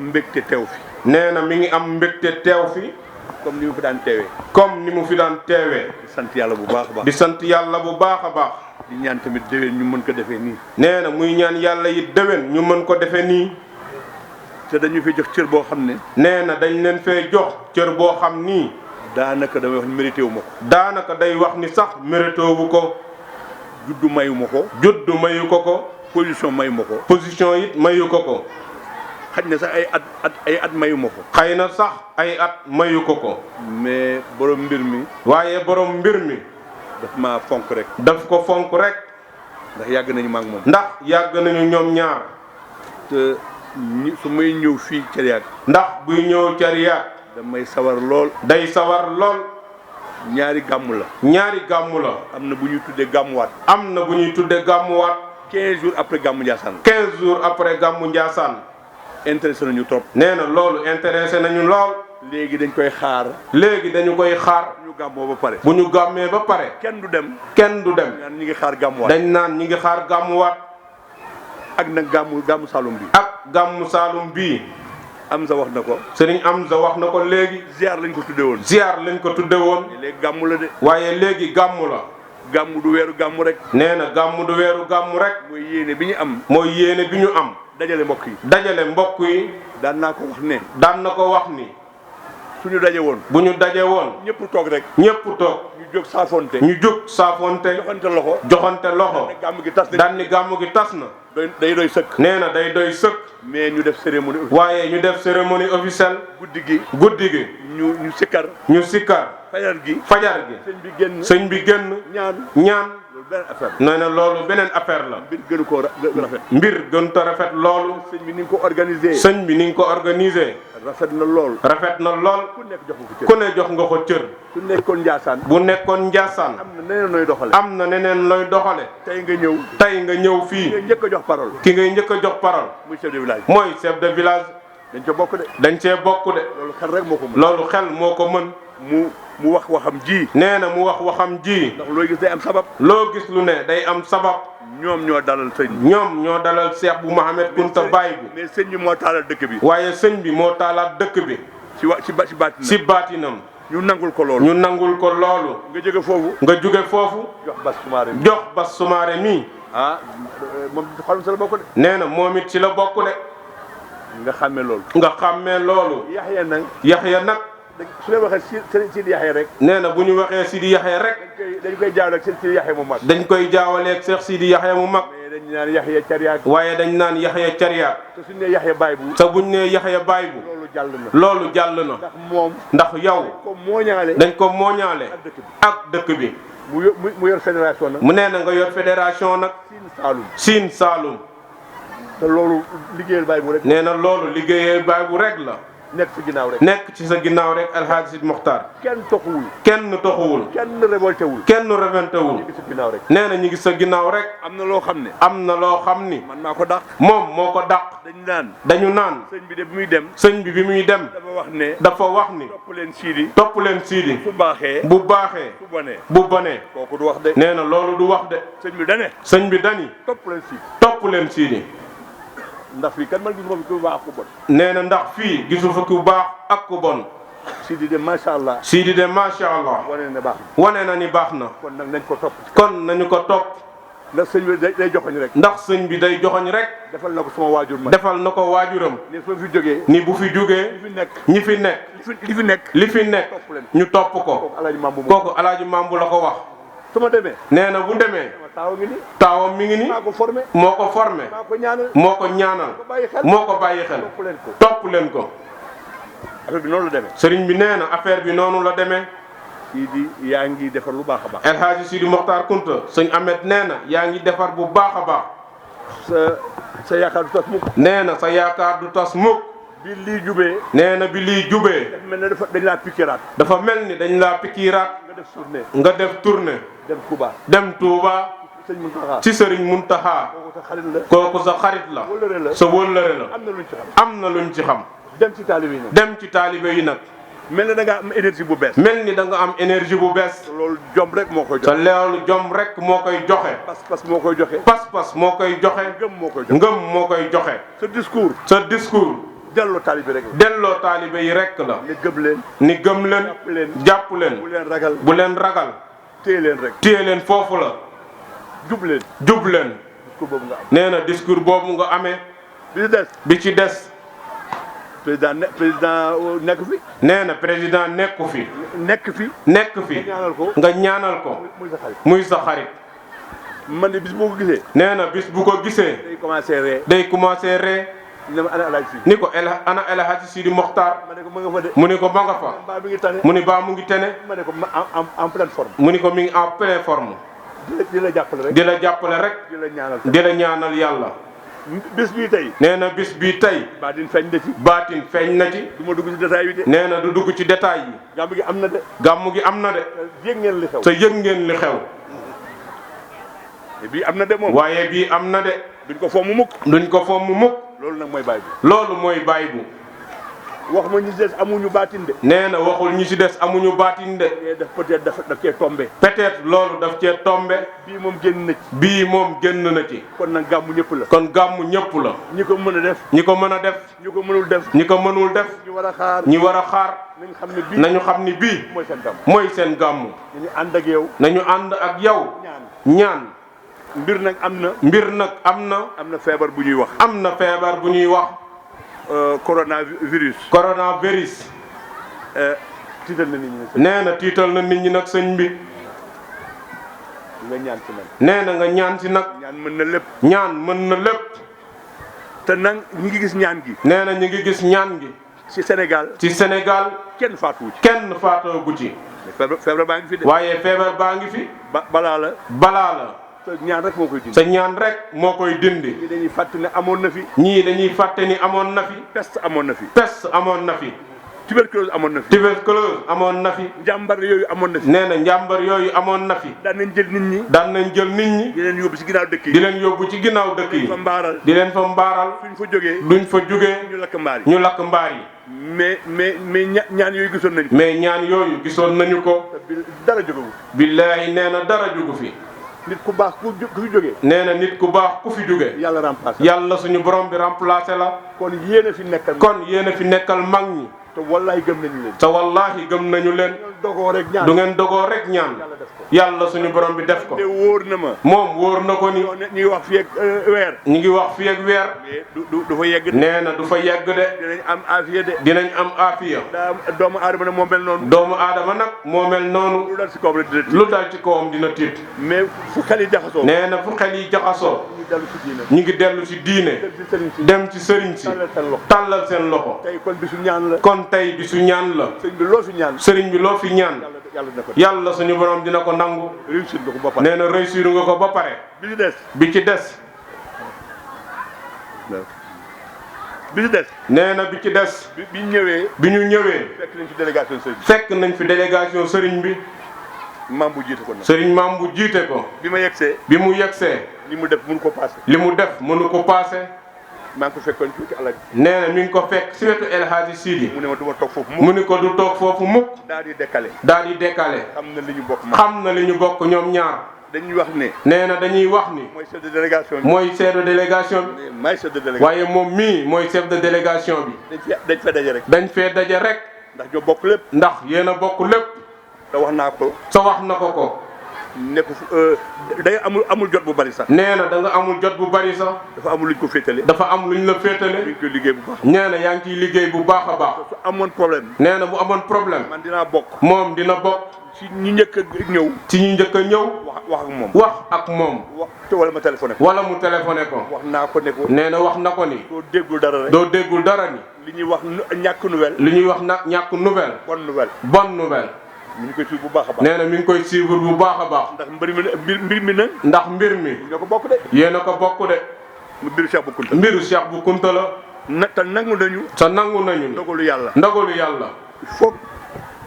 mbégte teew fi. nee na mi ngi am mbégte teew fi. comme ni mu fi daan teewee. comme ni mu fi daan teewee. di sant yàlla bu baax a baax. di sant yàlla bu baax a baax. di ñaan tamit déwén ñu mën ko defee nii. nee na muy ñaan yàlla yi déwén ñu mën ko defee nii. te dañu fi jox cër boo xam ne. nee na dañ leen fee jox cër boo xam nii. daanaka damay wax ni mérité wu ma ko. daanaka day wax ni sax mérité wu ko. juddu mayu ma ko. juddu mayu ko ko. position mayu ma ko. position it mayu ko ko. xaj na sax ay at mayu ma ko. xëy na sax ay at mayu ko ko. mais borom mbir mi. waaye borom mbir mi. daf ma fonk rek. daf ko fonk rek. ndax yàgg nañu ma ak moom. ndax yàgg nañu ñoom ñaar. te su may ñëw fii Cariac. ndax buy ñëw Cariac. damay sawar lool. day sawar lool. ñaari gàmmu la. ñaari gàmmu la. am na bu ñuy tuddee gàmmuwaat. am na bu ñuy tuddee gàmmuwaat. 15 jours après gàmmu Ndiassane. 15 jours après gàmmu Ndiassane. intéressé nañu trop. nee na loolu intéressé nañu lool. léegi dañ koy xaar. léegi dañu koy xaar. bu ñu gàmmoo ba pare. bu ñu gàmmee ba pare. kenn du dem. kenn du dem. ñi ngi xaar gàmmuwaat. dañ naan ñi ngi xaar gàmmuwaat. ak nag gàmmu Saloum bi. ak gàmmu Saloum bii. Amza wax na ko. Serigne Amza wax na ko léegi. ziar lañ ko tudde woon. ziar lañ ko tudde woon. léegi gàmmu la de. waaye léegi gàmmu la. gàmmu du weeru gàmmu rek. nee na gàmmu du weeru gàmmu rek. mooy yéene bi ñu am. mooy yéene bi ñu am. dajale mbokk yi. dajale mbokk yi. daan naa ko wax ne. daan na ko wax ni. suñu daje woon. bu ñu daje woon. ñëpp toog rek. ñëpp toog. ñu jóg saafonte. ñu jóg saafonte. joxante loxo. joxante loxo. gàmmu gi tas na. daan ni gàmmu gi tas na. day doy sëkk. nee na day doy sëkk. mais ñu def cérémonie. waaye ñu def cérémonie officielle. guddi gi. guddi gi. ñu sikkar. ñu sikkar. fajar gi. fajar gi. sëñ bi génn. sëñ bi génn. ñaan. loolu beneen affaire la. nee na loolu beneen affaire la. mbir gënu koo rafet. mbir gën ta rafet loolu. sëñ bi ni nga ko organisé. sëñ bi ni nga ko organisé. rafet na lool. rafet na lool. ku nekk jox nga ko cër. ku ne jox nga ko cër. su nekkoon Ndiassane. bu nekkoon Ndiassane. am na neneen nooy doxale. am na neneen looy doxale. tey nga ñëw. tey nga ñëw fii. nga njëkk a jox parole. ki ngay njëkk a jox parole. muy chef de village. mooy chef de village. dañ ca bokk de. dañ cee bokk de. loolu xel rek moo ko mën. loolu xel moo ko mën. mu wax waxam ji. nee na mu wax waxam ji. ndax looy gis day am sabab. loo gis lu ne day am sabab. ñoom ñoo dalal sëñ bi. ñoom ñoo dalal Cheikh bu Mouhamed Kunta Baye bi. mais sëñ bi moo taalal dëkk bi. waaye sëñ bi moo taalaat dëkk bi. ci baatinam. si baatinam. ñu nangul ko loolu. ñu nangul ko loolu. nga jóge foofu. nga jóge foofu. jox Bas Soumaré mi. jox Bas Soumaré mii. ah moom xolam sa la bokk de. nee na moom it ci la bokk de. nga xàmmee loolu. nga xàmmee loolu. Yaxya nag. Yaxya nag. su leen waxee Sidi Yaxya rek. nee na bu ñu waxee Sidi Yaxya rek. dañ koy jaawale ak Sidi Yaxya mu mag. dañ koy jaawaleeg Cheikh Sidi Yaxya mu mag. mais dañ naan Yaxya Cariac. waaye dañ naan Yaxya Cariac. te suñu nee Yaxya Baye bu. te buñ nee Yaxya Baye bu. loolu jàll na. loolu jàll na. ndax moom. ndax yow. ko mooñaale. dañ ko mooñaale. ak dëkk bi. mu yor fédération nag. mu nee na nga yor fédération nag. Sine Saloum. Sine Saloum. te loolu liggéeyal Baye bu rek. nee na loolu liggéeyal Baye bu rek la. nekk ci ginnaaw rek. nekk ci sa ginnaaw rek El Hadj Sidi Mokhtar. kenn toxuwul. kenn toxuwul. kenn révolté wul. kenn reventé wul. ñu ngi ci ginnaaw rek. nee na ñu ngi sa ginnaaw rek. am na loo xam ne. am na loo xam ni. man maa ko dàq. moom moo ko dàq. dañu naan. sëñ bi de bi muy dem. sëñ bi muy dem. dafa wax ne. dafa wax ni. topp leen Sidi. topp leen Sidi. bu baaxee. bu baaxee. bu bonee. bu bonee. kooku du wax de. nee na loolu du wax de. sëñ bi dane. sëñ bi dani. topp leen Sidi. topp leen Sidi. ndax fii kan man gisuma fi ku baax ak ku bon. nee na ndax fii gisu fa ku baax ak ku bon. Sidi de macha allah. Sidi de macha allah. wane na baax na. wane na ni baax na. kon nag nañ ko topp. kon nañu ko topp. ndax sëñ bi day joxoñ rek. ndax sëñ bi day joxoñ rek. defal na ko sama waajur ma. defal na ko waajuram. ni su fi jógee. ni bu fi jógee. li fi nekk. ñi fi nekk. li fi nekk. li fi nekk. topp leen. ñu topp ko. kooku alaaji Mambu moom. kooku alaaji Mambu la ko wax. su ma demee. nee na bu demee. taaw ngi ni. taawam mi ngi ni. maa ko formé. moo ko formé. maa ko ñaanal. moo ko ñaanal. moo ko bàyyi xel. topp leen ko. topp leen ko. affaire bi noonu la demee. sëriñ bi nee na affaire bi noonu la demee. Sidi yaa ngi defar lu baax a baax. El Hadji Sidi Mokhtar Kunta sëñ Ahmed nee na yaa ngi defar bu baax a baax. sa yaakaar du tas mukk. nee na sa yaakaar du tas mukk. bi lii jubee. nee na bi lii jubee. dafa mel ne dañ laa piqueraat. dafa mel ni dañ laa pikiiraat. nga def tournée. nga def tournée. dem Touba. dem Touba. sëñ Muntaxa. ci sëriñ Muntaxa. kooku sa xarit la. kooku sa xarit la. wëllëre la. sa wëllëre la. am na luñ ci xam. am na luñ ci xam. dem ci taalibe yi nag. dem ci taalibe yi nag. mel na da nga am énergie bu bees. mel ni da nga am énergie bu bees. loolu jom rek moo koy sa joxe. loolu jom rek moo koy joxe. pas-pas moo koy joxe. pas-pas moo koy joxe. ngëm moo koy joxe. ngëm moo koy joxe. sa discours. sa discours. delloo taalibe rek delloo taalibe yi rekk la. ni gëm leen. ni gëm leen. jàpp leen. bu leen ragal. bu leen ragal. téye leen rek. téye leen foofu la. jub leen. jub leen. discours boobu nga am. nee na discours boobu nga amee. bi ci des. président nekk fi. nee na président nekku fi. nekk fi. nekk fi. nga ñaanal ko. muy sa xarit. muy sa xarit. man de bis boo ko gisee. nee na bis bu ko gisee. day commencé ree. day commencé ree. ne ma ana El Hadj Sidi. ni ko ana El Hadj Sidi Mokhtar. ma ne ko ma nga fa de. mu ni ko ma nga fa. baa mi ngi tane. mu ni baa mu ngi tene. ma ne ko en pleine forme. mu ni ko mi ngi en pleine forme. di la jàppale rek. di la jàppale rek. di la ñaanal yàlla. bis bii tey. nee na bis bii tey. baatin feeñ na ci. baatin feeñ na ci. du ma dugg ci détail yi de. nee na du dugg ci détail yi. gàmm gi am na de. gàmm gi am na de. yëg ngeen li xew. te yëg ngeen li xew. bii am na de moom. waaye bii am na de. duñ ko fomm mukk. duñ ko fomm mukk. loolu nag mooy baay bu. loolu mooy baay bu. wax ma ñi ci des amuñu baatin de. nee na waxul ñi ci des amuñu baatin de. mais daf peut-être daf cee tombé. peut-être loolu daf cee tombé. bii moom génn na ci. bii moom génn na ci. kon nag gàmmu ñëpp la. kon gàmmu ñëpp la. ñi ko mën a def. ñi ko mën a def. ñi ko mënul def. ñi ko mënul def. ñi war a xaar. ñi war a xaar. nañu xam ne bii. nañu xam ni bii. mooy seen gàmmu. mooy seen gàmmu. nañu ànd ak yow. nañu ànd ak yow. ñaan. mbir nag am na. mbir nag am na. am na feebar bu ñuy wax. am na feebar bu ñuy wax. coronavirus. coronavirus. tiital na nit ñi. nee na tiital na nit ñi nag sëñ bi. nga ñaan ci nag. nee na nga ñaan ci nag. ñaan mën na lépp. ñaan mën na lépp. te nag ñi ngi gis ñaan gi. nee na ñu ngi gis ñaan gi. ci Sénégal. ci Sénégal. kenn faatuwu ci. kenn faatoogu ci. feebar baa ngi fi de. waaye feebar baa ngi fi. balaa la. balaa la. sa ñaan rek moo koy dindi. sa ñaan rek moo koy dindi. ñii dañuy fàtte ne amoon na fi. ñii dañuy fàtte ni amoon na fi. peste amoon na fi. peste amoon na fi. tuberculose amoon na fi. tuberculose amoon na fi. njàmbar yooyu amoon na fi. nee na njàmbar yooyu amoon na fi. daan nañ jël nit ñi. daan nañ jël nit ñi. di leen yóbbu ci ginnaaw dëkk yi. di leen yóbbu ci ginnaaw dëkk yi. fa mbaaral. di leen fa mbaaral. suñ fa jógee. duñ fa jógee. ñu lakk mbaar yi. ñu lakk mbaar yi. mais ñaan yooyu gisoon nañ ko. mais ñaan yooyu gisoon nañu ko. dara jógewul. billaahi nee na dara jógu fi. nit ku baax ku fi jógee. nee na nit ku baax ku fi jóge. yàlla remplacé. yàlla suñu borom bi remplacé la. kon yéen a fi nekkal. kon yéen a fi nekkal mag ñi. te wallaahi gëm nañu leen. te wallaahi gëm nañu leen. dogoo rek ñaan. du ngeen dogoo rek ñaan. yàlla suñu borom bi def ko. te wóor na ma. moom wóor na ko ni. ñu ngi wax fii ak weer. ñu ngi wax fii ak weer. mais du fa yegg. nee na du fa yegg de. dinañ am aafiya de. dinañ am aafiya. doomu aadama nag moo mel noonu. doomu aadama nag moo mel noonu. lu dal ci kawam dina tiit. lu dal ci kawam dina tiit. mais fu xel yi jaxasoo. nee na fu xel yi jaxasoo. ñu ngi dellu ci diine. ñu ngi dellu ci diine. dem ci sëriñ si. tàllal seen loxo. tey kon bisu ñaan la. kon tey bisu ñaan la. sëriñ bi loo fi ñaan. sëriñ bi loo fi ñaan. yàlla suñu borom dina ko nangu. réussir nga ko ba pare. nee na réussir nga ko ba pare. bi ci des. bi ci des. bi ci des. nee na bi ci des. bi ñu ñëwee. bi ñu ñëwee. fekk nañ fi délégation sëriñ bi. fekk nañ fi délégation sëriñ bi. maam bu jiite ko nag. sëriñ maam bu jiite ko. bi ma yegsee. bi mu yegsee. li mu def mënu ko paase. li mu def mënu ko paase. maa ngi ko fekkoon tuuti alal. nee na mi ngi ko fekk si wetu El Hadji Sidi. mu ne ma du ma toog foofu mukk. mu ni ko du toog foofu mukk. daal di décalé. daal di décalé. xam na li ñu bokk. xam na li ñu bokk ñoom ñaar. dañuy wax ne. nee na dañuy wax ni. mooy chef de délégation bi. mooy chef de délégation bi. maay chef de délégation. waaye moom mii mooy chef de délégation bi. dañ fee daje rek. dañ fee daje rek. ndax ñoo bokk lépp. ndax yéen a bokk lépp. te wax naa ko. sa wax na ko. ne ko day amul jot bu bari sax. nee na da nga amul jot bu bari sax. dafa amul luñ ko féetale. dafa am luñ la féetale. ñu ngi koy liggéey bu baax. nee na yaa ngi ciy liggéey bu baax a baax. su amoon problème. nee na bu amoon problème. man dinaa bokk. moom dina bokk. ci ñi njëkk a ñëw. ci ñi njëkk a ñëw. wax ak moom. wax ak moom. te wala ma téléphoné ko. wala mu téléphoné ko. wax naa ko ne ko. nee na wax na ko ni. doo déggul dara rek. doo déggul dara ni. li ñuy wax ñàkk nouvelle. li ñuy wax nag ñàkk nouvelle. bonne nouvelle. bonne nouvelle. mi ngi koy suivre bu baax a baax. nee na mi ngi koy suivre bu baax a baax. ndax mbir mi nag. ndax mbir mi. ñoo ko bokk de. yéen a ko bokk de. mbiru Cheikh Bou Kounta. mbiru Cheikh Bou Kounta la. te nangu nañu. te nangu nañu. ndogalu yàlla. ndogalu yàlla.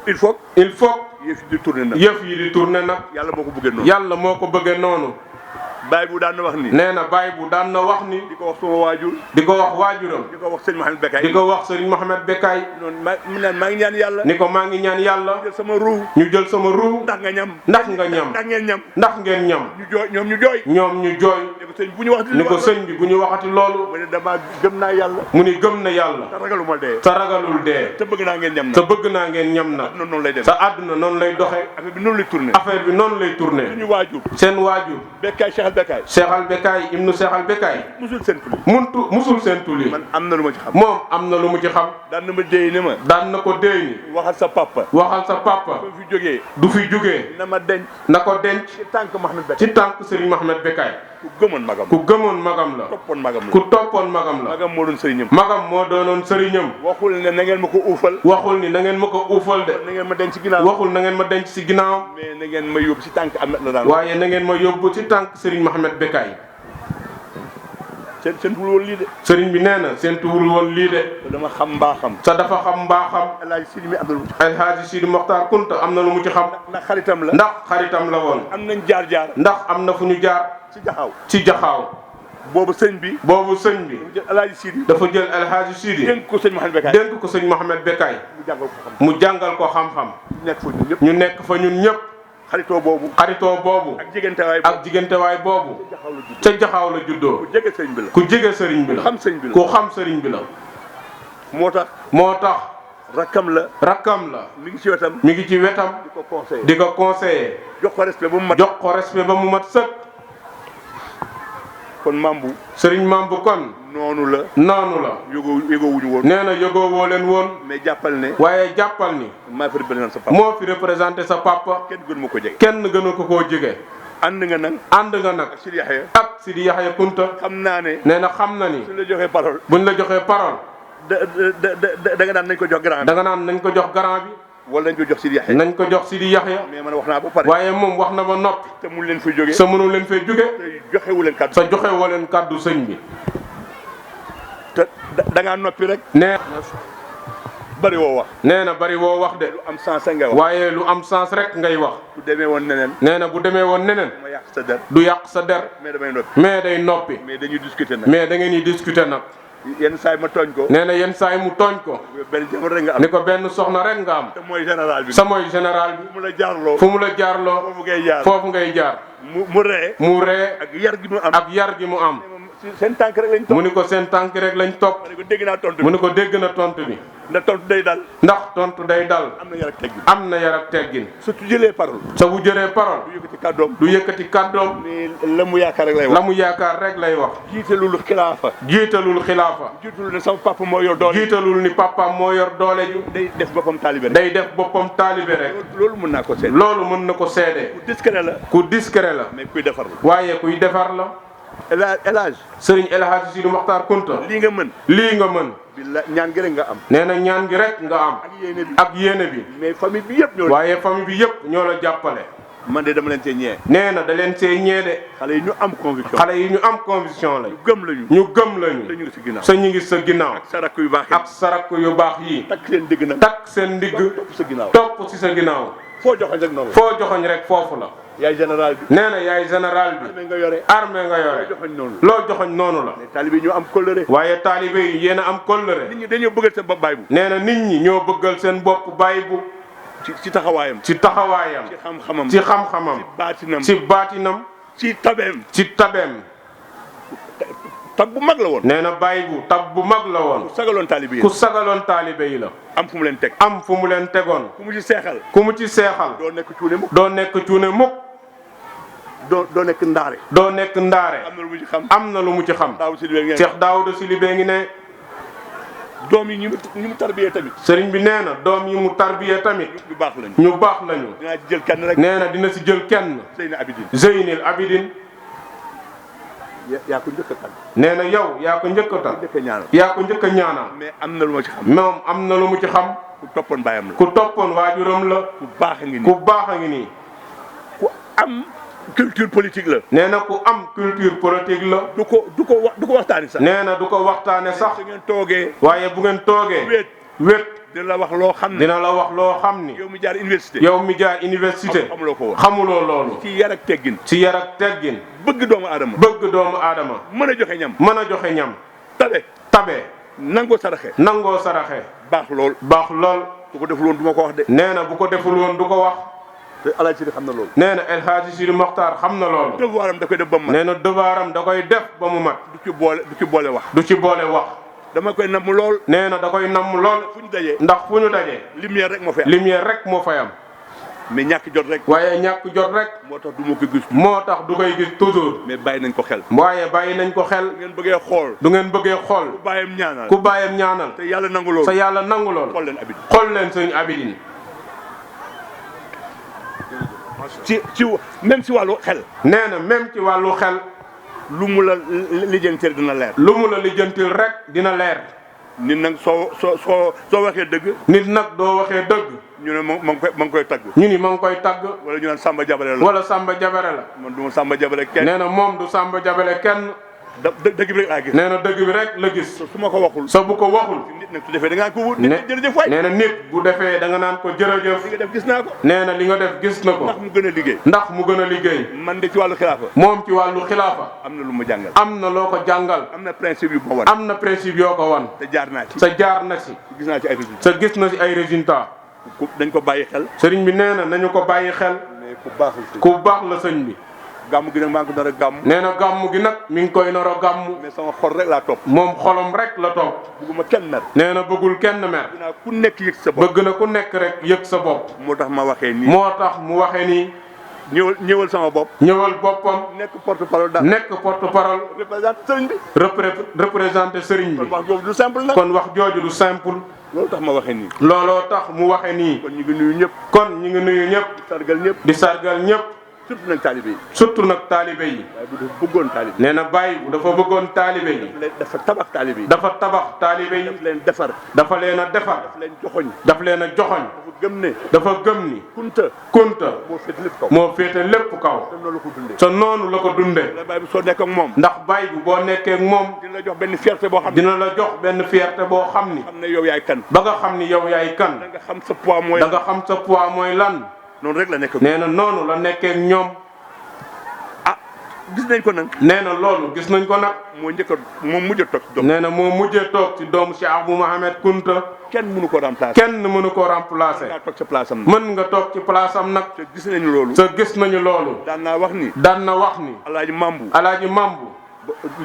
il faut. yëf yi di tourné nag. yëf yi di tourné nag. yàlla moo ko bëggee noonu. yàlla moo ko bëggee noonu. baay bu daan na wax ni. nee na baay bu daan na wax ni. di ko wax sama waajur. di ko wax waajuram. di ko wax sëñ Mouhamed Bekkaay. di ko wax sëriñ Mouhamed Bekkaay. noonu maa ngi ñaan yàlla. ni ko maa ngi ñaan yàlla. ñu jël sama ruu. ñu jël sama ruu. ndax nga ñam. ndax nga ñam. ndax ngeen ñam. ndax ngeen ñam. ñu jooy ñoom ñu jooy. ñoom ñu jooy. ni ko sëñ bu ñu waxati. ni ko sëñ bi bu ñu waxati loolu. mu ne dama gëm naa yàlla. mu ni gëm na yàlla. te ragaluma dee. te ragalul dee. te bëgg naa ngeen ñam na. te bëgg naa ngeen ñam na. noonu lay dem. sa àdduna noonu lay doxee. affaire bi noonu lay tourné. affaire bi noonu lay tourné. suñu waajur. seen waajur. Bekkaay Cheikh Al Bekkaay. Cheikh Al Bekkaay ibnu Cheikh Al Bekkaay. musul seen tuli. musul seen tuli. man am na lu ma ci xam. moom am na lu mu ci xam. daan na ma déy ni ma. daan na ko déy ni. waxal sa papa. waxal sa papa. soo fi jógee. du fi jógee. na ma denc. na ko denc. ci tànk Mouhamed Bekkaay. ci tànk Serigne Mouhamed Bekkaay. ku gëmoon magam. ku gëmoon magam la. toppoon magam la. ku toppoon magam la. magam moo doon sëriñam. magam moo doonoon sëriñam. waxul ne na ngeen ma ko uufal. waxul ni na ngeen ma ko uufal de. na ngeen ma denc ci ginnaaw. waxul na ngeen ma denc si ginnaaw. mais na ngeen ma yóbbu ci tànk am la daan. waaye na ngeen ma yóbbu ci tànk Serigne Mouhamed Bekkaay. seen tuwul woon lii de. sëriñ bi nee na seen tuwul woon lii de. te dama xam mbaaxam. sa dafa xam mbaaxam. El Hadj Sidi mi am na lu mu ci. El Hadj Sidi Mokhtar Kunta am na lu mu ci xam. ndax xaritam la. ndax xaritam la woon. am nañ jaar-jaar. ndax am na fu ñu jaar. ci jaxaw. ci jaxaaw. boobu sëñ bi. boobu sëñ bi. mu jël El Hadj Sidi. dafa jël El Hadj Sidi. dénk ko sëñ Mouhamed Bekkaay. dénk ko sëñ Mouhamed Bekkaay. mu jàngal ko xam. mu jàngal ko xam-xam. nekk fa ñun ñëpp. ñu nekk fa ñun ñëpp. xaritoo boobu. xaritoo boobu. ak jigéentewaay boobu. ak jigéentewaay boobu. jaxaw la judd. ca jaxaaw la juddoo. ku jege sëñ bi la. ku jege sëriñ bi la. ku xam sëñ bi la. ku xam sëriñ bi la. moo tax. moo tax. rakkam la. rakkam la. mi ngi ci wetam. mi ngi ci wetam. di ko conseillé. di ko conseillé. jox ko respect ba mu mat. jox ko respect ba mu mat sëkk. kon mambu. sëriñ Mambu kon. noonu la. noonu la. yëgoo wuñu woon. nee na yëgoo woo leen woon. mais jàppal ne. waaye jàppal ni. maa fi représenté sa papa. moo fi représenté sa papa. kenn gënu ma ko jege. kenn gënu ko koo jege. ànd nga nag. ànd nga nag. ak Sidi Yaxya. ak Sidi Yaxya Kunta. xam naa ne. nee na xam na ni. suñ la joxee parole. buñ la joxee parole. da nga naan nañ ko jox grand bi. da nga naan nañ ko jox grand bi. wala nañ ko jox Sidi Yaxya. nañ ko jox Sidi Yaxya. mais man wax naa ba pare. waaye moom wax na ba noppi. te mu leen fi jógee. sa mënu leen fay jóge. te joxewu leen kàddu. sa joxe woo leen kàddu sëñ bi. te da ngaa noppi rek. nee bari woo wax. nee na bari woo wax de. lu am sens ngay wax. waaye lu am sens rek ngay wax. bu demee woon neneen. nee na bu demee woon neneen. ma yàq sa der. du yàq sa der. mais damay noppi. mais day noppi. mais dañuy discuter nag. mais da ngeen di discuter nag. yenn saa yi ma tooñ ko. nee na yenn saa yi mu tooñ ko. benn jamono rek nga am. ni ko benn soxna rek nga am. te mooy général bi. sa mooy général bi. fu mu la jaarloo. fu mu la jaarloo. foofu ngay jaar. foofu ngay jaar. mu ree. mu ree. ak yar gi mu am. ak yar gi mu am. seen tànk rek lañ topp. mu ni ko seen tànk rek lañ topp. ma ne ko dégg naa tontu bi. mu ni ko dégg na tontu bi. ndax tontu day dal. ndax tontu day dal. am na yar ak teggin. am na yar ak teggin. surtout jëlee parole. sa bu jëree parole. du yëkkati kàddoom. du yëkkati kàddoom. mais la mu yaakaar rek lay wax. la mu yaakaar rek lay wax. jiitalul xilaafa. jiitalul xilaafa. jiitalul ne sama papa moo yor doole. jiitalul ni papaam moo yor doole ju. day def boppam taalibe rek. day def boppam taalibe rek. loolu mën naa ko seet. loolu mën na ko seede. ku discret la. ku discret la. mais kuy defar la. waaye kuy defar la. El Hadj. sëriñ El Hadj Sidi Mokhtar Kunta. lii nga mën. lii nga mën. billah ñaan gi rek nga am. nee na ñaan gi rek nga am. ak yéene bi. ak yéene bi. mais famille bi yëpp ñoo. waaye famille bi yëpp ñoo la jàppale. man de dama leen cee ñee. nee na da leen see ñeede. xale yi ñu am conviction. xale yi ñu am conviction lañ. gëm lañu. ñu gëm lañu. te ñu ngi si ginnaaw. sa ñu ngi sa ginnaaw. ak sa rakk yu baax yi. ak sa rakk yu baax yi. takk seen digg nag. takk seen ndigg. topp sa ginnaaw. topp si sa ginnaaw. foo joxoñ rek noonu. foo joxoñ rek foofu la. yaay général bi. nee na yaay général bi. armée nga yore. armée nga yore. foo joxoñ noonu. loo joxoñ noonu la. mais taalibe yi ñu am kóllëre. waaye taalibe yi yéen a am kóllëre. nit ñi dañoo bëggal seen bopp baay bu. nee na nit ñi ñoo bëggal seen bopp bàyyi bu. ci taxawaayam. ci taxawaayam. ci xam-xamam. ci xam-xamam. ci baatinam. ci baatinam. ci tabeem. ci tabeem. tab bu mag la woon. nee na bàyyi bu tab bu mag la woon. ku sagaloon taalibe yi. ku sagaloon taalibe yi la. am fu mu leen teg. am fu mu leen tegoon. ku mu ci seexal. ku mu ci seexal. doo nekk cuune mukk. doo nekk cuune mukk. doo nekk ndaare. doo nekk ndaare. am na lu mu ci xam. am na lu mu ci xam. daaw si li Cheikh Daouda Sili bee ngi ne. doom yi ñu mu tarbiyee tamit. sëriñ bi nee na doom yi mu tarbiyee tamit. ñu baax lañu. ñu baax lañu. dinaa ci jël kenn rek. nee na dina si jël kenn. Seyni Abidin. Zeynil Abidin. yaa ko njëkk a tànn. nee na yow yaa ko njëkk a tànn. njëkk a ñaanal. yaa ko njëkk a ñaanal. mais am na lu ma ci xam. moom am na lu mu ci xam. ku toppoon baayam la. ku toppoon waajuram la. ku baax a ngi nii. ku baax a ngi nii. ku am culture politique la. nee na ku am culture politique la. du ko waxtaani sax. nee na du ko waxtaane sax. su ngeen toogee. waaye bu ngeen toogee. wéet. wéet. dina la wax loo xam ne. dina la wax loo xam ni. yow mi jaar université. yow mi jaar université. xamuloo ko woon. xamuloo loolu. ci yar ak teggin. ci yar ak teggin. bëgg doomu aadama. bëgg doomu aadama. mën a joxe ñam. mën a joxe ñam. tabe. nangoo saraxe. nangoo saraxe. baax lool. baax lool. bu ko deful woon du ma ko wax de. nee na bu ko deful woon du ko wax. te Alaaji Sidi xam na loolu. nee na El Hadji Sidi Mokhtar xam na loolu. devoiram da koy def ba mu mat. nee na devoiram da koy def ba mu mat. du ci boole wax. du ci boole wax. dama koy namm lool. nee na da koy namm lool. fu ñu dajee. ndax fu ñu dajee. lumière rek moo fay am. lumière rek moo fay am. mais ñàkk jot rek. waaye ñàkk jot rek. moo tax du ma ko gis. moo tax du koy gis toujours. mais bàyyi nañ ko xel. waaye bàyyi nañ ko xel. du ngeen bëggee xool. du ngeen bëggee xool. ku bàyyam ñaanal. ku bàyyam ñaanal. te yàlla nangu loolu. sa yàlla nangu loolu. xool leen abid. xool leen sëñ Abidine. ci même si wàllu xel. nee na même ci wàllu xel. lu mu la lijjantil dina leer. lu mu la lijjantil rek dina leer. nit nag soo waxee dëgg. nit nag doo waxee dëgg. ñu ne ma ngi koy tagg. ñu ni ma ngi koy tagg. wala ñu naan Samba Jabare la. wala Samba Jabare la. man du ma Samba Jabare kenn. nee na moom du Samba Jabare kenn. dëgg bi rek laa gis. nee na dëgg bi rek la gis. su ma ko waxul. sa bu ko waxul. nit nag su defee da ngaa ko wut. nit jërëjëf waay. nee na nit bu defee da nga naan ko jërëjëf. li nga def gis naa ko. nee na li nga def gis na ko. ndax mu gën a liggéey. ndax mu gën a liggéey. man de ci wàllu xilaafa. moom ci wàllu xilaafa. am na lu ma jàngal. am na loo ko jàngal. am na principe yu ma wan. am na principe yoo ko wan. te jaar naa ci. sa jaar na ci. gis naa ci ay résultats. sa gis na ci ay résultats. dañ ko bàyyi xel. sëriñ bi nee na nañu ko bàyyi xel. mais ku baaxul sëñ. ku baax la sëñ bi. gàmm gi nag maa ngi ko nar a gàmm. nee na gàmm gi nag mi ngi koy nar a gàmm. mais sama xol rek laa topp. moom xolam rek la topp. bëgguma kenn mer. nee na bëggul kenn mer. bëgg naa ku nekk yëg sa bopp. bëgg na ku nekk rek yëg sa bopp. moo tax ma waxee nii. moo tax mu waxee nii. ñëwal sama bopp. ñëwal boppam. nekk porte parole daal. nekk porte parole. représenté sëriñ bi. représenté sëriñ bi. kon wax jooju du simple nag. kon wax jooju du simple. loolu tax ma waxee nii. looloo tax mu waxee nii. kon ñu ngi nuyu ñëpp. kon ñu ngi nuyu ñëpp. di sargal ñëpp. di sargal ñëpp. surtout nag taalibe yi. surtout nag taalibe yi. waaye bu dafa bëggoon taalibe yi. nee na Baye bu dafa bëggoon taalibe yi. dafa tabax taalibe yi. dafa tabax taalibe yi. daf leen defar. dafa leen a defar. daf leen joxoñ. daf leen a joxoñ. dafa gëm ne. dafa gëm ni. kunta moo féete lépp kaw. moo féete lépp kaw. te noonu la ko dundee. te noonu la ko dundee. la Baye bi soo nekk ak moom. ndax Baye bu boo nekkee ak moom. dina la jox benn fierté boo xam ne. dina la jox benn fierté boo xam ni. xam ne yow yaay kan. ba nga xam ni yow yaay kan. da nga xam sa poids mooy. da nga xam sa poids mooy lan. noonu rek la nekk. nee na noonu la nekkee ak ñoom. gis nañ ko nag. nee na loolu gis nañ ko nag. moo njëkk a moom mujj a toog ci doom. nee na moo mujjee toog ci doomu Cheikh Abou Mohamed Kunta. kenn mënu ko remplacer. kenn mënu ko remplacer. nga toog sa place am. mën nga toog ci place am nag. te gis nañu loolu. te gis nañu loolu. daan naa wax ni. daan na wax ni. Alaaji Mambu. Alaaji Mambu.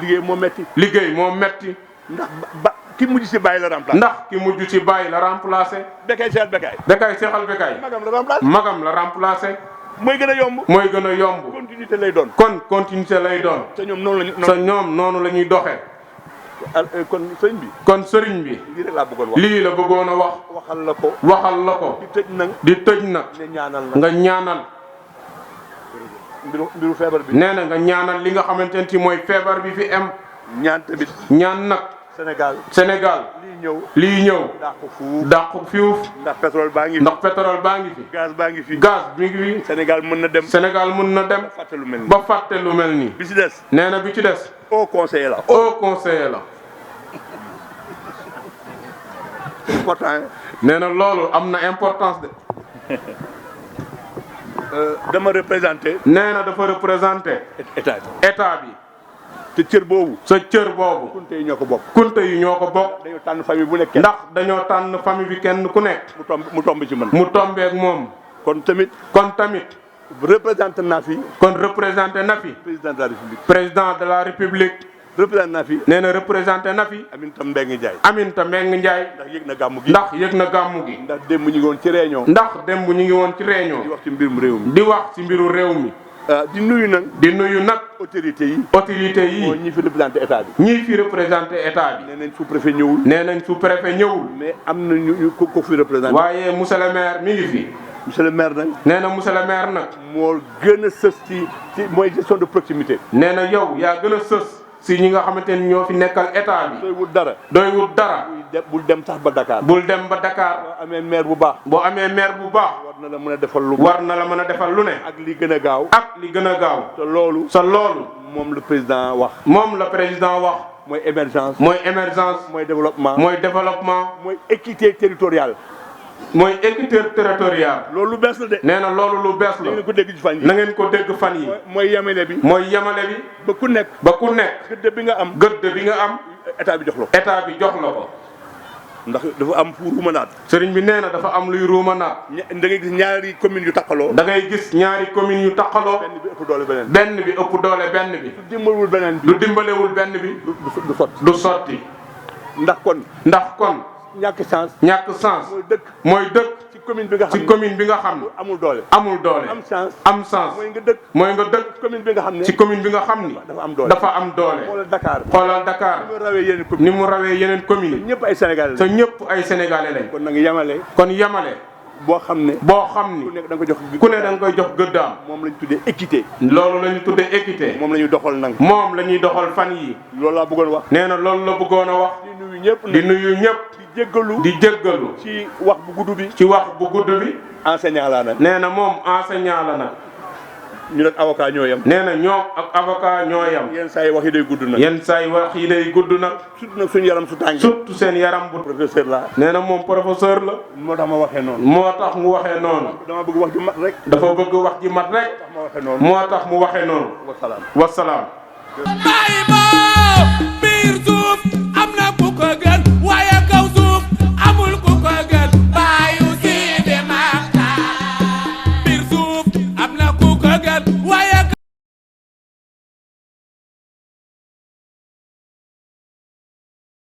liggéey moo metti. liggéey moo metti. ndax ki mujj si bàyyi la remplacer. ndax ki mujj ci bàyyi la remplacer. Bekay seexal Bekay. Bekay seexal Bekay. magam la remplacer. magam la remplacer. mooy gën a yomb. mooy gën a yomb. continuité lay doon. kon continuité lay doon. te ñoom noonu lañu. te ñoom noonu la ñuy doxee. kon sëriñ bi. kon sëriñ bi. lii rek laa bëggoon wax. lii la bëggoon a wax. waxal la ko. waxal la ko. di tëj nag. di tëj nag. ne ñaanal la. nga ñaanal. mbiru feebar bi. nee na nga ñaanal li nga xamante ne ci mooy feebar bi fi am. ñaan tamit. ñaan nag. Sénégal. lii ñëw. dàqu fiuf. ndax pétrole baa ngi fi. ndax pétrole baa ngi fi. gaz baa ngi fi. gaz mi ngi fi. Sénégal mën na dem. Sénégal mën na dem. ba fàtte lu mel nii. bi ci des. nee na bi ci des. au conseiller la. au conseiller la. important. nee na loolu am na importance de. dama représenté. nee na dafa représenté. état bi. te cër boobu. sa cër boobu. kunte yi ñoo ko bokk. kunte yi ñoo ko bokk. dañoo tànn famille bu nekk. ndax dañoo tànn famille bi kenn ku nekk. mu tomb ci man. mu tombeek moom. kon tamit. représenté na fi. kon représenté na fi. président de la république. président de la république. représenté na fi. nee na représenté na fi. Aminata Mbengue Ndiaye. Aminata Mbengue Ndiaye. ndax yëg na gàmmu gi. ndax yëg na gàmmu gi. ndax démb ñu ngi woon ci réunion. ndax démb ñu ngi woon ci réunion. di wax ci mbirum réew mi. di wax ci mbiru réew mi. di nuyu nag. di nuyu nag. autorité yi. autorité yi. mooy ñi fi représenté état bi. ñii fi représenté état bi. nee nañ sous-préfet ñëwul. nee nañ sous-préfet ñëwul. mais am na ñu ko fi représenté. waaye monsieur le maire mi ngi fi. monsieur le maire nag. nee na monsieur le maire nag. moo gën a sës ci mooy gestion de proximité. nee na yow yaa gën a sës si ñi nga xamante ni ñoo fi nekkal état bi. doy wut dara. doy wut dara. bul dem sax ba Dakar. bul dem ba Dakar. boo amee maire bu baax. boo amee maire bu baax. war na la mën a defal lu. war na la mën a defal lu ne. ak li gën a gaaw. ak li gën a gaaw. te loolu. sa loolu. moom le président wax. moom la président wax. mooy émergence. mooy émergence. mooy développement. mooy développement. mooy équité territoriale. mooy équité territoriale. loolu lu bees la de. nee na loolu lu bees la. na ngeen ko dégg ci fan yi. na ngeen ko dégg fan yi. mooy yamale bi. mooy yamale bi. ba ku nekk. ba ku nekk. gëdd bi nga am. gëdd bi nga am. état bi jox la ko. état bi jox la ko. ndax dafa am pour ruumanaat. sëriñ bi nee na dafa am luy ruumanaat. da ngay gis ñaari communes yu taqaloo. da ngay gis ñaari communes yu taqaloo. benn bi ëpp doole beneen. benn bi ëpp doole benn bi. du dimbalewul beneen bi. du dimbalewul benn bi. du sotti. du sotti. ndax kon. ñàkk chance. ñàkk chance. mooy dëkk. ci commune bi nga xam ci commune bi nga xam. amul doole. amul doole. am chance. am chance. mooy nga dëkk. commune bi nga xam ne. ci commune bi nga xam ni. dafa am doole. dafa am doole. xoolal Dakar. ni mu rawee yeneen communes. ñëpp ay sénégalais lañ. te ñëpp ay sénégalais lañ. kon nag yamale. kon yamale. boo xam ni. ku ne da nga koy jox gëddaam. moom la ñu tuddee équité. loolu la ñu tuddee équité. moom la ñuy doxal nag. moom la ñuy doxal fan yi. loolu laa bëggoon wax. nee na loolu la bëggoon a wax. di nuyu ñëpp. di jéggalu. ci wax bu gudd bi. ci wax bu gudd bi. enseignant laa nag. nee na moom enseignant la nag. ñu nag avocat ñoo yem. nee na ñoom ak avocat ñoo yem. yenn saa yi wax yi day gudd nag. yenn saa yi wax yi day gudd nag. surtout nag suñu yaram su tàngee. surtout seen yaram bu. professeur la. nee na moom professeur la. moo tax ma waxee noonu. moo tax mu waxee noonu. dama bëgg wax ji mat rek. dafa bëgg wax ji mat rek. moo tax mu waxee noonu. wasalaam. wasalaam.